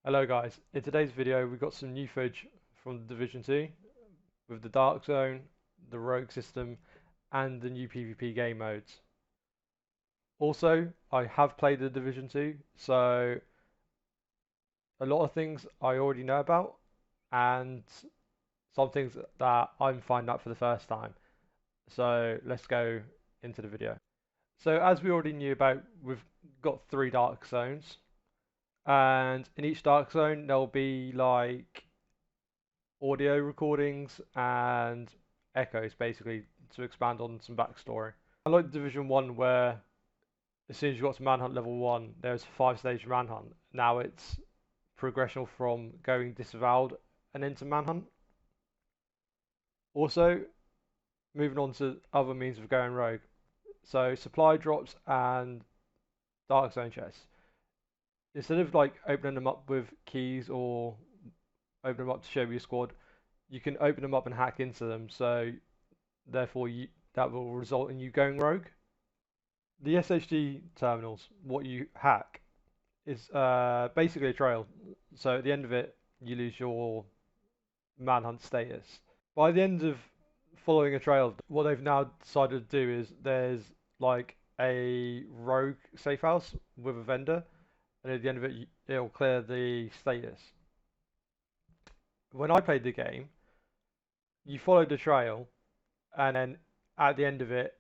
Hello guys, in today's video we got some new footage from the Division 2 with the Dark Zone, the Rogue system and the new PvP game modes. Also, I have played the Division 2, so a lot of things I already know about and some things that I'm finding out for the first time. So let's go into the video. So as we already knew about, we've got 3 Dark Zones, and in each Dark Zone there'll be like audio recordings and echoes, basically, to expand on some backstory. Unlike Division 1, where as soon as you got to Manhunt level 1, there's a 5-stage Manhunt. Now it's progression from going disavowed and into Manhunt. Also, moving on to other means of going rogue. So supply drops and Dark Zone chests. Instead of like opening them up with keys or open them up to show your squad, you can open them up and hack into them, so therefore that will result in you going rogue. The SHD terminals, what you hack, is basically a trail. So at the end of it, you lose your manhunt status. By the end of following a trail, what they've now decided to do is there's like a rogue safe house with a vendor, and at the end of it, it'll clear the status. When I played the game, you followed the trail, and then at the end of it,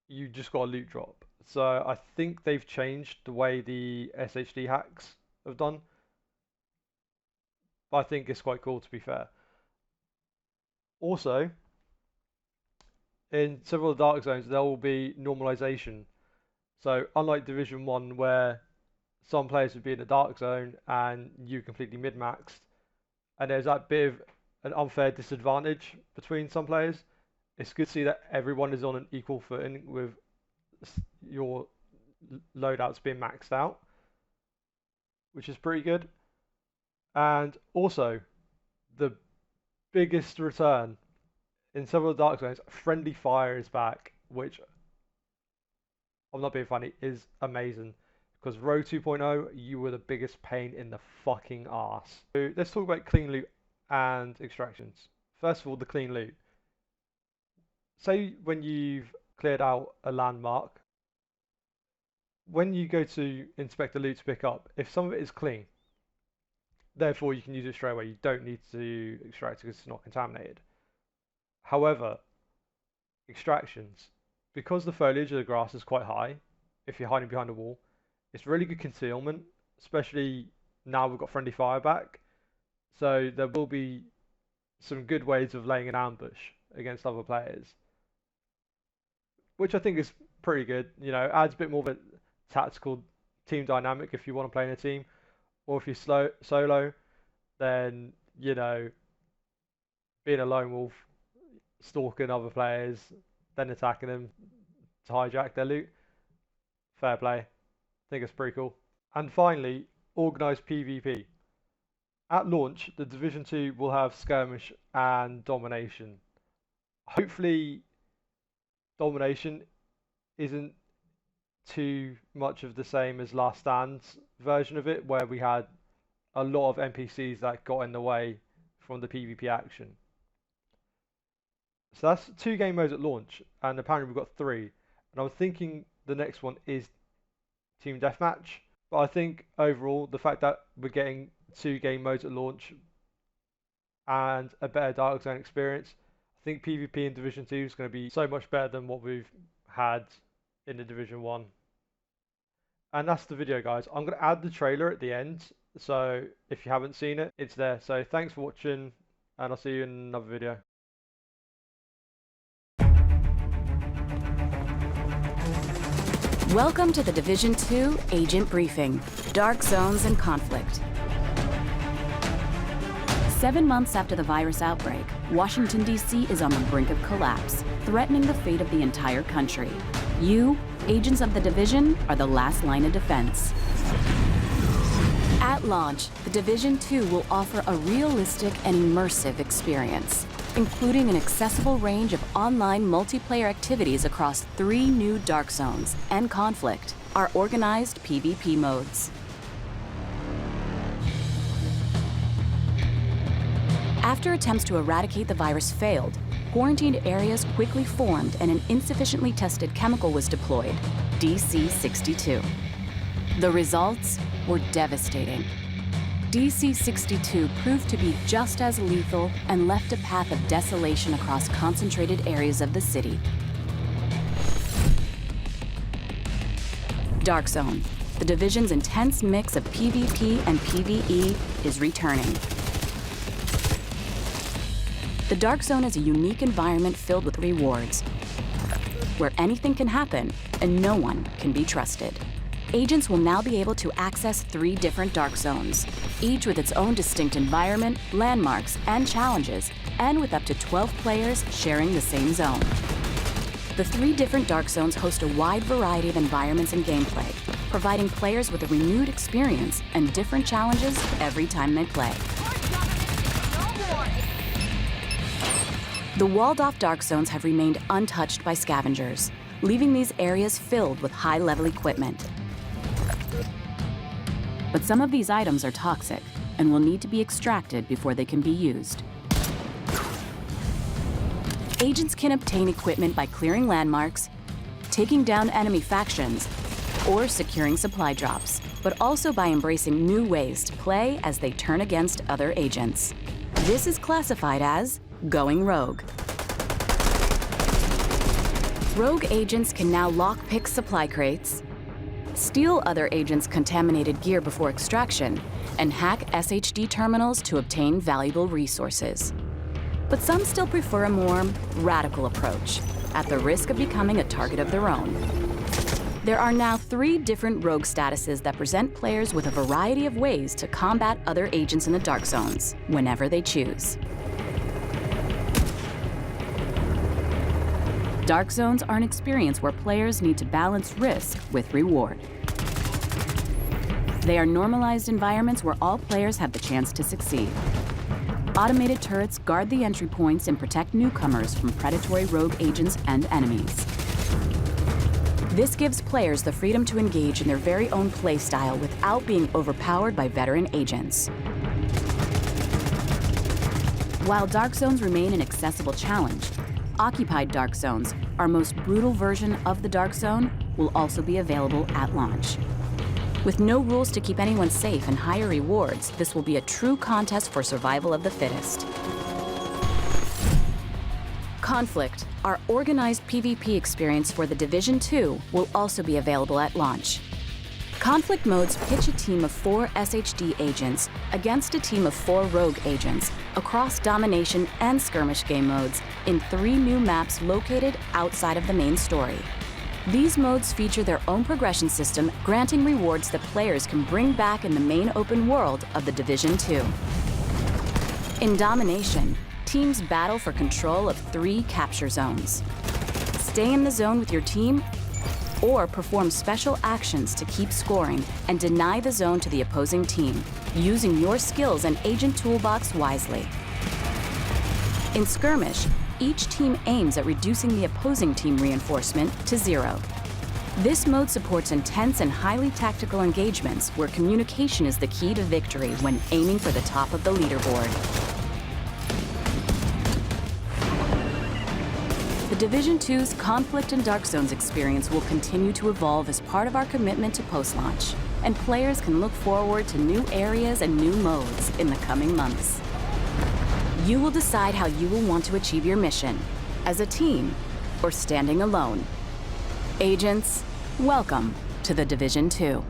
you just got a loot drop. So I think they've changed the way the SHD hacks have done. But I think it's quite cool, to be fair. Also, in several of the Dark Zones, there will be normalisation. So unlike Division 1, where some players would be in the Dark Zone and you completely mid-maxed, and there's that bit of an unfair disadvantage between some players, it's good to see that everyone is on an equal footing with your loadouts being maxed out, which is pretty good. And also, the biggest return in several Dark Zones, friendly fire is back, which, I'm not being funny, is amazing. Because Rogue 2.0, you were the biggest pain in the fucking arse. So let's talk about clean loot and extractions. First of all, the clean loot. Say when you've cleared out a landmark, when you go to inspect the loot to pick up, if some of it is clean, therefore you can use it straight away. You don't need to extract it because it's not contaminated. However, extractions, because the foliage of the grass is quite high, if you're hiding behind a wall, it's really good concealment, especially now we've got friendly fire back. So there will be some good ways of laying an ambush against other players, which I think is pretty good. You know, adds a bit more of a tactical team dynamic if you want to play in a team, or if you're solo, then, you know, being a lone wolf, stalking other players, then attacking them to hijack their loot, fair play. I think it's pretty cool. And finally, organised PvP. At launch, the Division 2 will have skirmish and domination. Hopefully, domination isn't too much of the same as Last Stand's version of it, where we had a lot of NPCs that got in the way from the PvP action. So that's 2 game modes at launch, and apparently we've got 3. And I'm thinking the next one is Team Deathmatch. But I think overall, the fact that we're getting 2 game modes at launch and a better Dark Zone experience, I think PvP in Division 2 is going to be so much better than what we've had in the Division 1. And that's the video, guys. I'm going to add the trailer at the end, so if you haven't seen it, it's there. So thanks for watching, and I'll see you in another video. Welcome to the Division 2 Agent Briefing, Dark Zones and Conflict. 7 months after the virus outbreak, Washington, D.C. is on the brink of collapse, threatening the fate of the entire country. You, agents of the Division, are the last line of defense. At launch, the Division 2 will offer a realistic and immersive experience, including an accessible range of online multiplayer activities across 3 new Dark Zones and Conflict, our organized PvP modes. After attempts to eradicate the virus failed, quarantined areas quickly formed and an insufficiently tested chemical was deployed, DC-62. The results were devastating. DC-62 proved to be just as lethal and left a path of desolation across concentrated areas of the city. DARKZONE, the Division's intense mix of PvP and PvE, is returning. The DARKZONE is a unique environment filled with rewards, where anything can happen and no one can be trusted. Agents will now be able to access 3 different dark zones, each with its own distinct environment, landmarks, and challenges, and with up to 12 players sharing the same zone. The 3 different dark zones host a wide variety of environments and gameplay, providing players with a renewed experience and different challenges every time they play. The walled-off dark zones have remained untouched by scavengers, leaving these areas filled with high-level equipment. But some of these items are toxic and will need to be extracted before they can be used. Agents can obtain equipment by clearing landmarks, taking down enemy factions, or securing supply drops, but also by embracing new ways to play as they turn against other agents. This is classified as going rogue. Rogue agents can now lockpick supply crates, steal other agents' contaminated gear before extraction, and hack SHD terminals to obtain valuable resources. But some still prefer a more radical approach, at the risk of becoming a target of their own. There are now 3 different rogue statuses that present players with a variety of ways to combat other agents in the dark zones, whenever they choose. Dark zones are an experience where players need to balance risk with reward. They are normalized environments where all players have the chance to succeed. Automated turrets guard the entry points and protect newcomers from predatory rogue agents and enemies. This gives players the freedom to engage in their very own playstyle without being overpowered by veteran agents. While dark zones remain an accessible challenge, occupied dark zones, our most brutal version of the dark zone, will also be available at launch. With no rules to keep anyone safe and higher rewards, this will be a true contest for survival of the fittest. Conflict, our organized PvP experience for the Division 2, will also be available at launch. Conflict modes pitch a team of 4 SHD agents against a team of 4 rogue agents across domination and skirmish game modes in 3 new maps located outside of the main story. These modes feature their own progression system, granting rewards that players can bring back in the main open world of the Division 2. In domination, teams battle for control of 3 capture zones. Stay in the zone with your team, or perform special actions to keep scoring and deny the zone to the opposing team, using your skills and agent toolbox wisely. In skirmish, each team aims at reducing the opposing team reinforcement to 0. This mode supports intense and highly tactical engagements where communication is the key to victory when aiming for the top of the leaderboard. The Division 2's Conflict and Dark Zones experience will continue to evolve as part of our commitment to post-launch, and players can look forward to new areas and new modes in the coming months. You will decide how you will want to achieve your mission, as a team or standing alone. Agents, welcome to the Division 2.